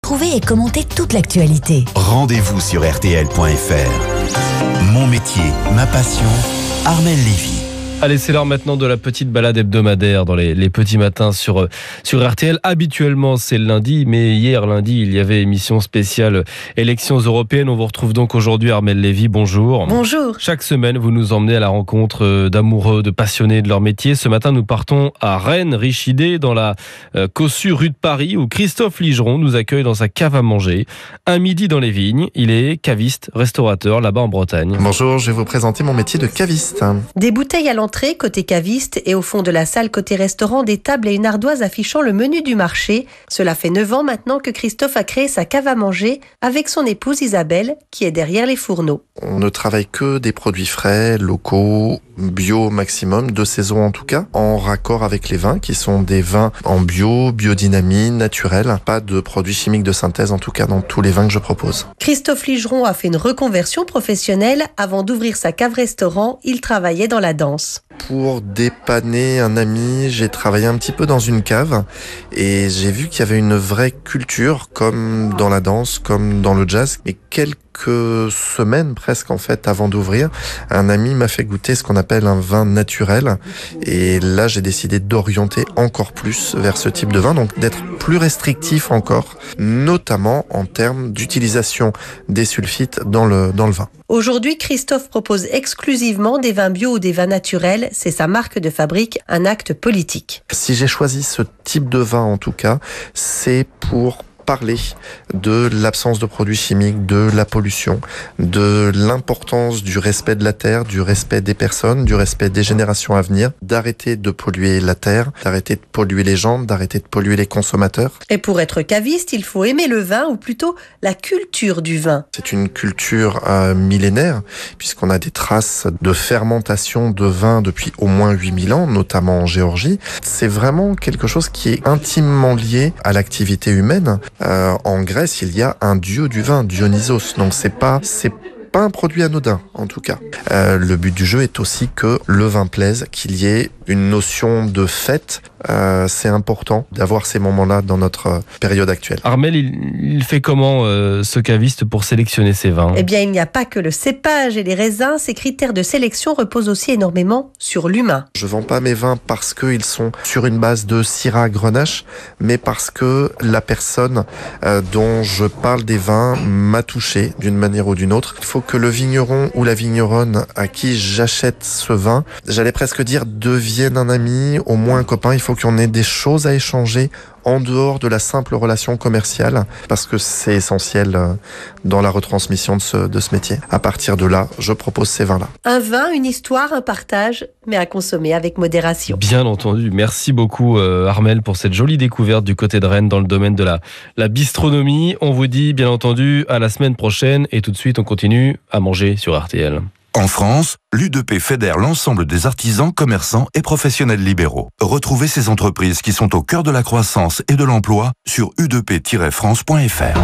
Trouvez et commentez toute l'actualité. Rendez-vous sur rtl.fr. Mon métier, ma passion, Armelle Lévy. Allez, c'est l'heure maintenant de la petite balade hebdomadaire dans les petits matins sur RTL. Habituellement, c'est le lundi, mais hier lundi, il y avait émission spéciale élections européennes. On vous retrouve donc aujourd'hui, Armelle Lévy. Bonjour. Bonjour. Chaque semaine, vous nous emmenez à la rencontre d'amoureux, de passionnés de leur métier. Ce matin, nous partons à Rennes, riche idée, dans la Cossu rue de Paris, où Christophe Ligeron nous accueille dans sa cave à manger. Un midi dans les vignes, il est caviste, restaurateur là-bas en Bretagne. Bonjour, je vais vous présenter mon métier de caviste. Des bouteilles à l'entrée côté caviste et au fond de la salle côté restaurant, des tables et une ardoise affichant le menu du marché. Cela fait 9 ans maintenant que Christophe a créé sa cave à manger avec son épouse Isabelle qui est derrière les fourneaux. On ne travaille que des produits frais, locaux, bio au maximum, de saison en tout cas, en raccord avec les vins qui sont des vins en bio, biodynamie, naturel. Pas de produits chimiques de synthèse en tout cas dans tous les vins que je propose. Christophe Ligeron a fait une reconversion professionnelle. Avant d'ouvrir sa cave-restaurant, il travaillait dans la danse. Pour dépanner un ami, j'ai travaillé un petit peu dans une cave et j'ai vu qu'il y avait une vraie culture, comme dans la danse, comme dans le jazz. Mais quelques semaines presque en fait avant d'ouvrir, un ami m'a fait goûter ce qu'on appelle un vin naturel. Et là, j'ai décidé d'orienter encore plus vers ce type de vin, donc d'être plus restrictif encore, notamment en termes d'utilisation des sulfites dans le vin. Aujourd'hui, Christophe propose exclusivement des vins bio ou des vins naturels. C'est sa marque de fabrique, un acte politique. Si j'ai choisi ce type de vin en tout cas, c'est pour parler de l'absence de produits chimiques, de la pollution, de l'importance du respect de la terre, du respect des personnes, du respect des générations à venir, d'arrêter de polluer la terre, d'arrêter de polluer les gens, d'arrêter de polluer les consommateurs. Et pour être caviste, il faut aimer le vin ou plutôt la culture du vin. C'est une culture millénaire puisqu'on a des traces de fermentation de vin depuis au moins 8000 ans, notamment en Géorgie. C'est vraiment quelque chose qui est intimement lié à l'activité humaine. En Grèce, il y a un dieu du vin, Dionysos. Donc c'est pas un produit anodin, en tout cas. Le but du jeu est aussi que le vin plaise, qu'il y ait une notion de fête. C'est important d'avoir ces moments-là dans notre période actuelle. Armelle, il fait comment ce caviste pour sélectionner ses vins ? Eh bien, il n'y a pas que le cépage et les raisins. Ces critères de sélection reposent aussi énormément sur l'humain. Je vends pas mes vins parce qu'ils sont sur une base de Syrah Grenache, mais parce que la personne dont je parle des vins m'a touché d'une manière ou d'une autre. Il faut que le vigneron ou la vigneronne à qui j'achète ce vin, j'allais presque dire devienne un ami, au moins un copain. Il faut qu'on ait des choses à échanger en dehors de la simple relation commerciale, parce que c'est essentiel dans la retransmission de ce métier. À partir de là, je propose ces vins-là. Un vin, une histoire, un partage, mais à consommer avec modération. Bien entendu. Merci beaucoup Armelle pour cette jolie découverte du côté de Rennes dans le domaine de la bistronomie. On vous dit bien entendu à la semaine prochaine et tout de suite on continue à manger sur RTL. En France, l'U2P fédère l'ensemble des artisans, commerçants et professionnels libéraux. Retrouvez ces entreprises qui sont au cœur de la croissance et de l'emploi sur udp-france.fr.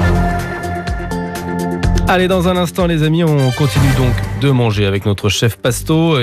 Allez, dans un instant les amis, on continue donc de manger avec notre chef Pasto.